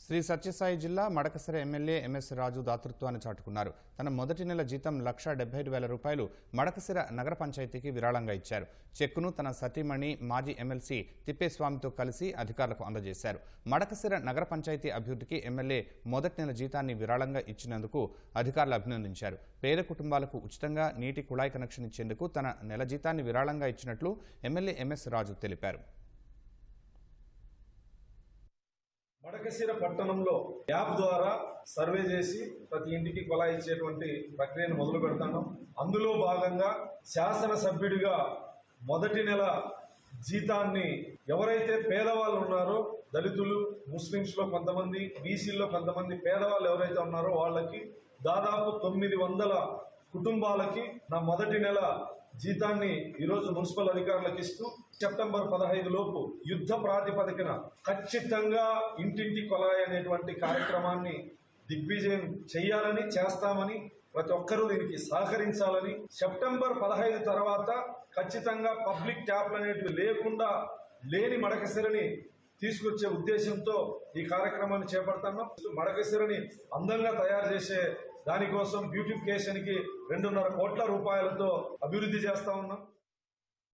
శ్రీ సత్యసాయి జిల్లా Madakasira MLA MS రాజు దాతృత్వాన్ని చాటుకున్నారు. తన మొదటి నెల జీతం ₹1,75,000 మడకసిర నగర పంచాయతీకి విరాళంగా ఇచ్చారు. చెక్కును తన సతీమణి మాజీ ఎమ్మెల్సీ తిప్పేస్వామితో కలిసి అధికారులకు అందజేశారు. మడకసిర నగర పంచాయతీ అభివృద్ధికి ఎమ్మెల్యే మొదటి నెల జీతాన్ని విరాళంగా ఇచ్చినందుకు అధికారులు అభినందించారు. పేద కుటుంబాలకు ఉచితంగా నీటి కుళాయి కనెక్షన్ ఇచ్చేందుకు తన నెల జీతాన్ని విరాళంగా ఇచ్చినట్లు ఎమ్మెల్యే ఎంఎస్ రాజు తెలిపారు. మడకసిర పట్టణంలో యాప్ ద్వారా సర్వే చేసి ప్రతి ఇంటికి కుళాయి ఇచ్చేటువంటి ప్రక్రియను మొదలు పెడతాను. అందులో భాగంగా శాసనసభ్యుడిగా మొదటి నెల జీతాన్ని ఎవరైతే పేదవాళ్ళు ఉన్నారో, దళితులు, ముస్లింస్లో కొంతమంది, బీసీల్లో కొంతమంది పేదవాళ్ళు ఎవరైతే ఉన్నారో వాళ్ళకి దాదాపు 900 కుటుంబాలకి నా మొదటి నెల జీతాన్ని ఈరోజు మున్సిపల్ అధికారులకు ఇస్తూ సెప్టెంబర్ 15 లోపు యుద్ధ ప్రాతిపదికన ఖచ్చితంగా ఇంటింటి కొలాయి అనేటువంటి కార్యక్రమాన్ని దిగ్విజయం చేయాలని, చేస్తామని, ప్రతి ఒక్కరూ దీనికి సహకరించాలని, సెప్టెంబర్ 15 తర్వాత ఖచ్చితంగా పబ్లిక్ ట్యాప్లు అనేటివి లేకుండా లేని మడకసిరని తీసుకొచ్చే ఉద్దేశంతో ఈ కార్యక్రమాన్ని చేపడతాము. మడకసిరని అందంగా తయారు చేసే దానికోసం బ్యూటిఫికేషన్ కి 2.5 కోట్ల రూపాయలతో అభివృద్ధి చేస్తా ఉన్నాం.